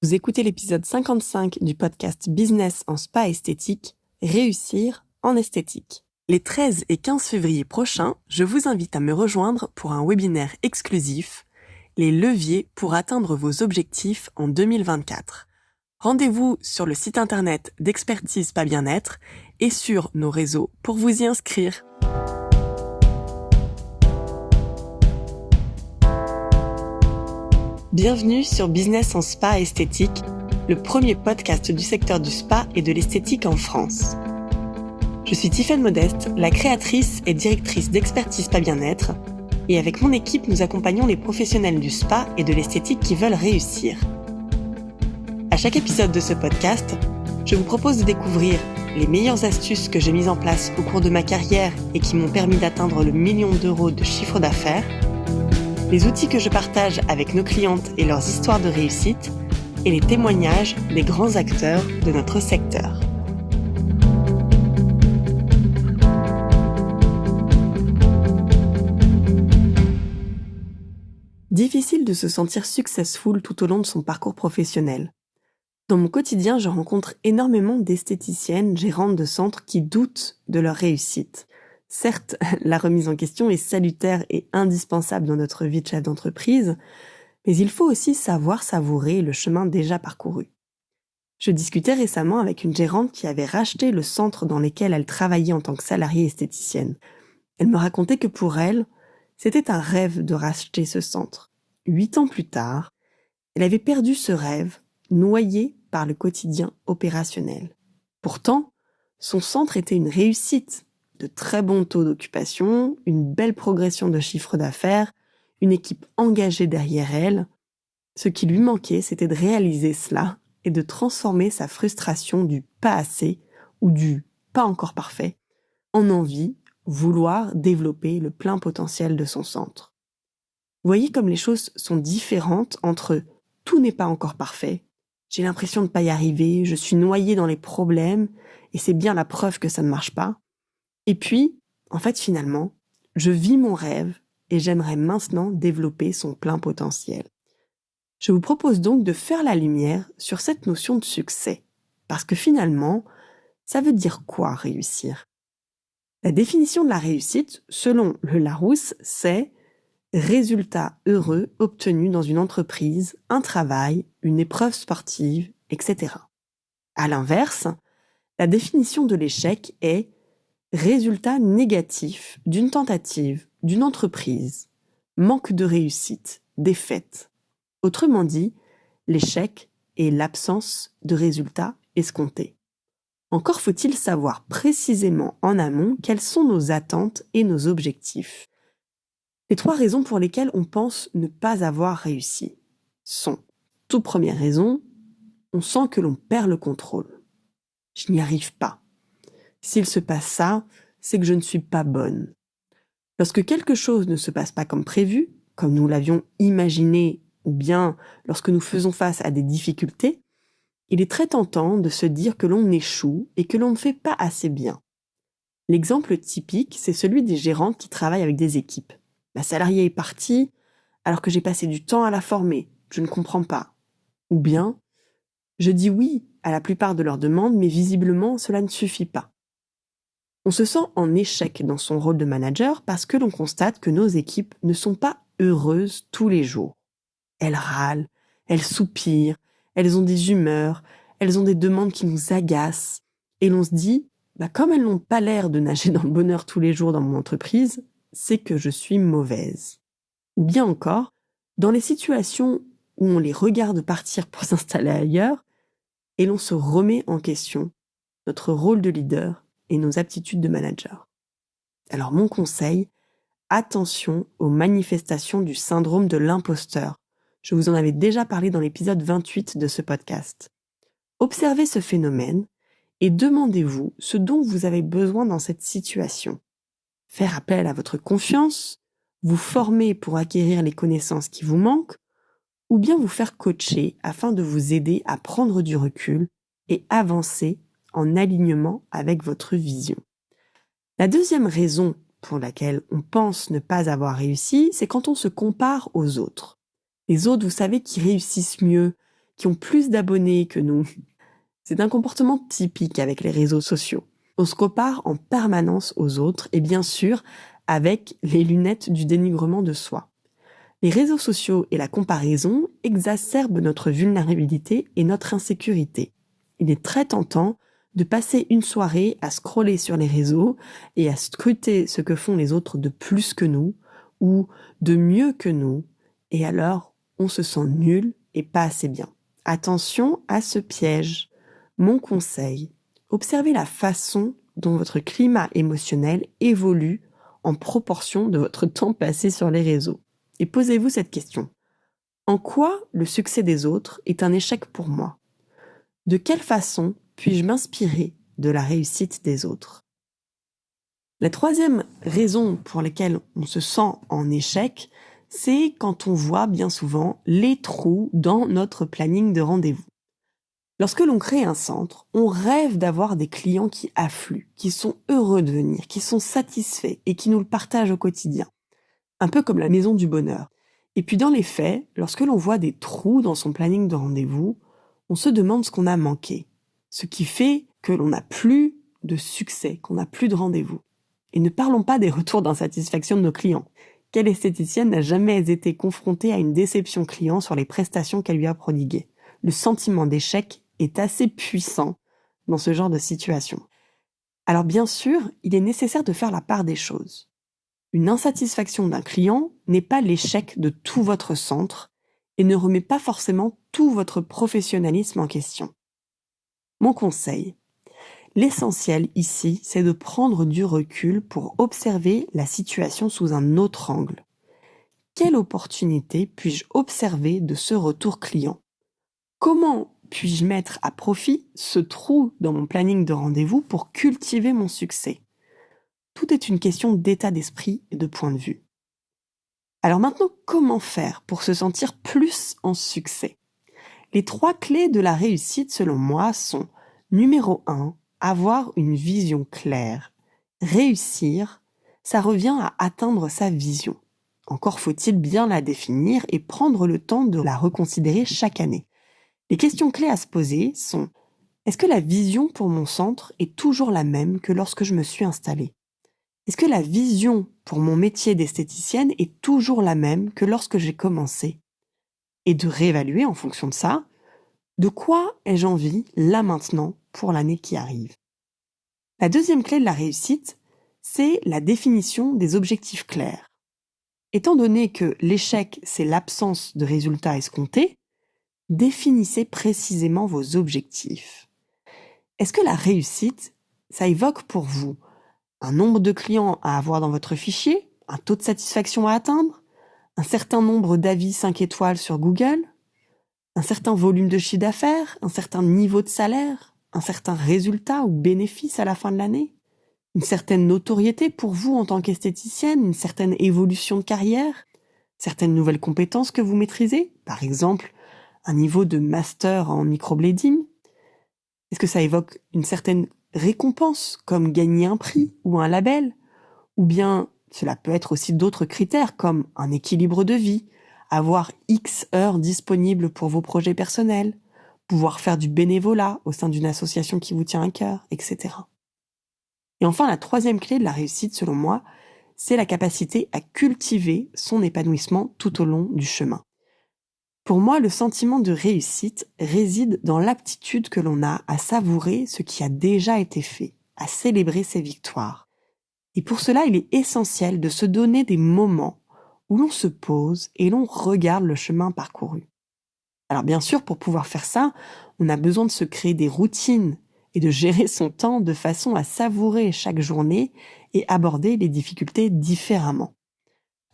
Vous écoutez l'épisode 55 du podcast Business en spa esthétique, réussir en esthétique. Les 13 et 15 février prochains, je vous invite à me rejoindre pour un webinaire exclusif, les leviers pour atteindre vos objectifs en 2024. Rendez-vous sur le site internet d'Expertise Spa Bien-être et sur nos réseaux pour vous y inscrire. Bienvenue sur Business en spa esthétique, le premier podcast du secteur du spa et de l'esthétique en France. Je suis Tiffaine Modeste, la créatrice et directrice d'Expertise Spa Bien-être, et avec mon équipe, nous accompagnons les professionnels du spa et de l'esthétique qui veulent réussir. À chaque épisode de ce podcast, je vous propose de découvrir les meilleures astuces que j'ai mises en place au cours de ma carrière et qui m'ont permis d'atteindre le 1 000 000 d'euros de chiffre d'affaires, les outils que je partage avec nos clientes et leurs histoires de réussite, et les témoignages des grands acteurs de notre secteur. Difficile de se sentir successful tout au long de son parcours professionnel. Dans mon quotidien, je rencontre énormément d'esthéticiennes, gérantes de centres qui doutent de leur réussite. Certes, la remise en question est salutaire et indispensable dans notre vie de chef d'entreprise, mais il faut aussi savoir savourer le chemin déjà parcouru. Je discutais récemment avec une gérante qui avait racheté le centre dans lequel elle travaillait en tant que salariée esthéticienne. Elle me racontait que pour elle, c'était un rêve de racheter ce centre. 8 ans plus tard, elle avait perdu ce rêve, noyé par le quotidien opérationnel. Pourtant, son centre était une réussite. De très bons taux d'occupation, une belle progression de chiffre d'affaires, une équipe engagée derrière elle. Ce qui lui manquait, c'était de réaliser cela et de transformer sa frustration du pas assez ou du pas encore parfait en envie, vouloir développer le plein potentiel de son centre. Vous voyez comme les choses sont différentes entre « tout n'est pas encore parfait », « j'ai l'impression de ne pas y arriver, je suis noyée dans les problèmes et c'est bien la preuve que ça ne marche pas », et puis, en fait, finalement, je vis mon rêve et j'aimerais maintenant développer son plein potentiel. Je vous propose donc de faire la lumière sur cette notion de succès. Parce que finalement, ça veut dire quoi réussir ? La définition de la réussite, selon le Larousse, c'est résultat heureux obtenu dans une entreprise, un travail, une épreuve sportive, etc. À l'inverse, la définition de l'échec est résultat négatif d'une tentative, d'une entreprise, manque de réussite, défaite. Autrement dit, l'échec est l'absence de résultats escomptés. Encore faut-il savoir précisément en amont quelles sont nos attentes et nos objectifs. Les 3 raisons pour lesquelles on pense ne pas avoir réussi sont, toute première raison, on sent que l'on perd le contrôle. Je n'y arrive pas. S'il se passe ça, c'est que je ne suis pas bonne. Lorsque quelque chose ne se passe pas comme prévu, comme nous l'avions imaginé, ou bien lorsque nous faisons face à des difficultés, il est très tentant de se dire que l'on échoue et que l'on ne fait pas assez bien. L'exemple typique, c'est celui des gérantes qui travaillent avec des équipes. La salariée est partie alors que j'ai passé du temps à la former, je ne comprends pas. Ou bien, je dis oui à la plupart de leurs demandes, mais visiblement cela ne suffit pas. On se sent en échec dans son rôle de manager parce que l'on constate que nos équipes ne sont pas heureuses tous les jours. Elles râlent, elles soupirent, elles ont des humeurs, elles ont des demandes qui nous agacent. Et l'on se dit, comme elles n'ont pas l'air de nager dans le bonheur tous les jours dans mon entreprise, c'est que je suis mauvaise. Ou bien encore, dans les situations où on les regarde partir pour s'installer ailleurs, et l'on se remet en question notre rôle de leader et nos aptitudes de manager. Alors mon conseil, attention aux manifestations du syndrome de l'imposteur. Je vous en avais déjà parlé dans l'épisode 28 de ce podcast. Observez ce phénomène et demandez-vous ce dont vous avez besoin dans cette situation. Faire appel à votre confiance, vous former pour acquérir les connaissances qui vous manquent, ou bien vous faire coacher afin de vous aider à prendre du recul et avancer en alignement avec votre vision. La deuxième raison pour laquelle on pense ne pas avoir réussi, c'est quand on se compare aux autres. Les autres, vous savez, qui réussissent mieux, qui ont plus d'abonnés que nous. C'est un comportement typique avec les réseaux sociaux. On se compare en permanence aux autres et bien sûr avec les lunettes du dénigrement de soi. Les réseaux sociaux et la comparaison exacerbent notre vulnérabilité et notre insécurité. Il est très tentant de passer une soirée à scroller sur les réseaux et à scruter ce que font les autres de plus que nous ou de mieux que nous, et alors on se sent nul et pas assez bien. Attention à ce piège. Mon conseil, observez la façon dont votre climat émotionnel évolue en proportion de votre temps passé sur les réseaux. Et posez-vous cette question. En quoi le succès des autres est un échec pour moi? De quelle façon puis-je m'inspirer de la réussite des autres? La troisième raison pour laquelle on se sent en échec, c'est quand on voit bien souvent les trous dans notre planning de rendez-vous. Lorsque l'on crée un centre, on rêve d'avoir des clients qui affluent, qui sont heureux de venir, qui sont satisfaits et qui nous le partagent au quotidien. Un peu comme la maison du bonheur. Et puis dans les faits, lorsque l'on voit des trous dans son planning de rendez-vous, on se demande ce qu'on a manqué. Ce qui fait que l'on n'a plus de succès, qu'on n'a plus de rendez-vous. Et ne parlons pas des retours d'insatisfaction de nos clients. Quelle esthéticienne n'a jamais été confrontée à une déception client sur les prestations qu'elle lui a prodiguées? Le sentiment d'échec est assez puissant dans ce genre de situation. Alors bien sûr, il est nécessaire de faire la part des choses. Une insatisfaction d'un client n'est pas l'échec de tout votre centre et ne remet pas forcément tout votre professionnalisme en question. Mon conseil, l'essentiel ici, c'est de prendre du recul pour observer la situation sous un autre angle. Quelle opportunité puis-je observer de ce retour client? Comment puis-je mettre à profit ce trou dans mon planning de rendez-vous pour cultiver mon succès? Tout est une question d'état d'esprit et de point de vue. Alors maintenant, comment faire pour se sentir plus en succès? Les 3 clés de la réussite, selon moi, sont numéro 1, avoir une vision claire. Réussir, ça revient à atteindre sa vision. Encore faut-il bien la définir et prendre le temps de la reconsidérer chaque année. Les questions clés à se poser sont: est-ce que la vision pour mon centre est toujours la même que lorsque je me suis installée? Est-ce que la vision pour mon métier d'esthéticienne est toujours la même que lorsque j'ai commencé? Et de réévaluer en fonction de ça, de quoi ai-je envie là maintenant pour l'année qui arrive? La deuxième clé de la réussite, c'est la définition des objectifs clairs. Étant donné que l'échec, c'est l'absence de résultats escomptés, définissez précisément vos objectifs. Est-ce que la réussite, ça évoque pour vous un nombre de clients à avoir dans votre fichier, un taux de satisfaction à atteindre, un certain nombre d'avis 5 étoiles sur Google, un certain volume de chiffre d'affaires, un certain niveau de salaire, un certain résultat ou bénéfice à la fin de l'année, une certaine notoriété pour vous en tant qu'esthéticienne, une certaine évolution de carrière, certaines nouvelles compétences que vous maîtrisez, par exemple un niveau de master en microblading? Est-ce que ça évoque une certaine récompense, comme gagner un prix ou un label? Ou bien cela peut être aussi d'autres critères, comme un équilibre de vie, avoir X heures disponibles pour vos projets personnels, pouvoir faire du bénévolat au sein d'une association qui vous tient à cœur, etc. Et enfin, la troisième clé de la réussite, selon moi, c'est la capacité à cultiver son épanouissement tout au long du chemin. Pour moi, le sentiment de réussite réside dans l'aptitude que l'on a à savourer ce qui a déjà été fait, à célébrer ses victoires. Et pour cela, il est essentiel de se donner des moments où l'on se pose et l'on regarde le chemin parcouru. Alors bien sûr, pour pouvoir faire ça, on a besoin de se créer des routines et de gérer son temps de façon à savourer chaque journée et aborder les difficultés différemment.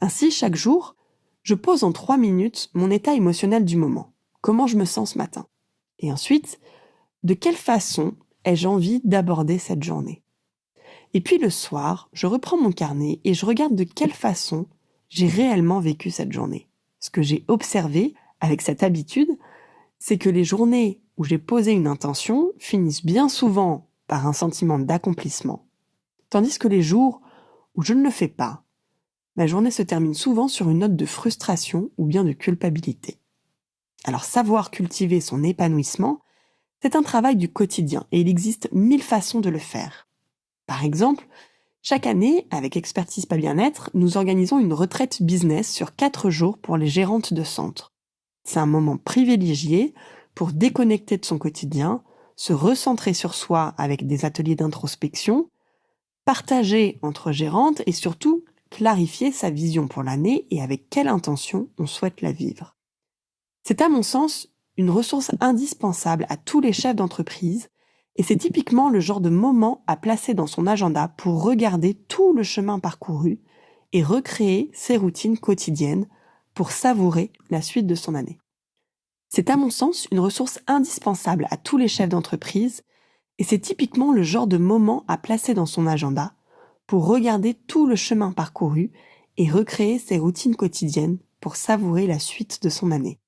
Ainsi, chaque jour, je pose en 3 minutes mon état émotionnel du moment. Comment je me sens ce matin? Et ensuite, de quelle façon ai-je envie d'aborder cette journée? Et puis le soir, je reprends mon carnet et je regarde de quelle façon j'ai réellement vécu cette journée. Ce que j'ai observé avec cette habitude, c'est que les journées où j'ai posé une intention finissent bien souvent par un sentiment d'accomplissement, tandis que les jours où je ne le fais pas, ma journée se termine souvent sur une note de frustration ou bien de culpabilité. Alors savoir cultiver son épanouissement, c'est un travail du quotidien et il existe 1000 façons de le faire. Par exemple, chaque année, avec Expertise Pas Bien-être, nous organisons une retraite business sur 4 jours pour les gérantes de centre. C'est un moment privilégié pour déconnecter de son quotidien, se recentrer sur soi avec des ateliers d'introspection, partager entre gérantes et surtout clarifier sa vision pour l'année et avec quelle intention on souhaite la vivre. C'est à mon sens une ressource indispensable à tous les chefs d'entreprise et c'est typiquement le genre de moment à placer dans son agenda pour regarder tout le chemin parcouru et recréer ses routines quotidiennes pour savourer la suite de son année. C'est à mon sens une ressource indispensable à tous les chefs d'entreprise et c'est typiquement le genre de moment à placer dans son agenda pour regarder tout le chemin parcouru et recréer ses routines quotidiennes pour savourer la suite de son année.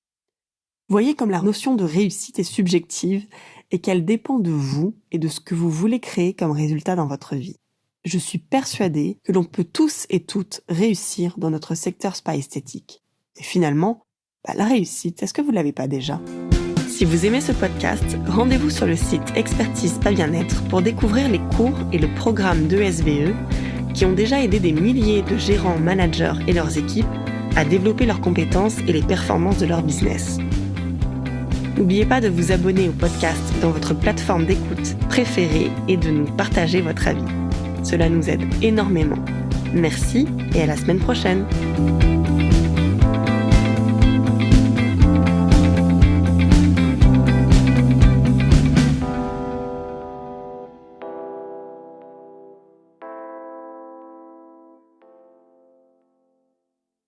Voyez comme la notion de réussite est subjective et qu'elle dépend de vous et de ce que vous voulez créer comme résultat dans votre vie. Je suis persuadée que l'on peut tous et toutes réussir dans notre secteur spa esthétique. Et finalement, la réussite, est-ce que vous ne l'avez pas déjà ? Si vous aimez ce podcast, rendez-vous sur le site Expertise Pas Bien-être pour découvrir les cours et le programme d'ESVE qui ont déjà aidé des milliers de gérants, managers et leurs équipes à développer leurs compétences et les performances de leur business. N'oubliez pas de vous abonner au podcast dans votre plateforme d'écoute préférée et de nous partager votre avis. Cela nous aide énormément. Merci et à la semaine prochaine.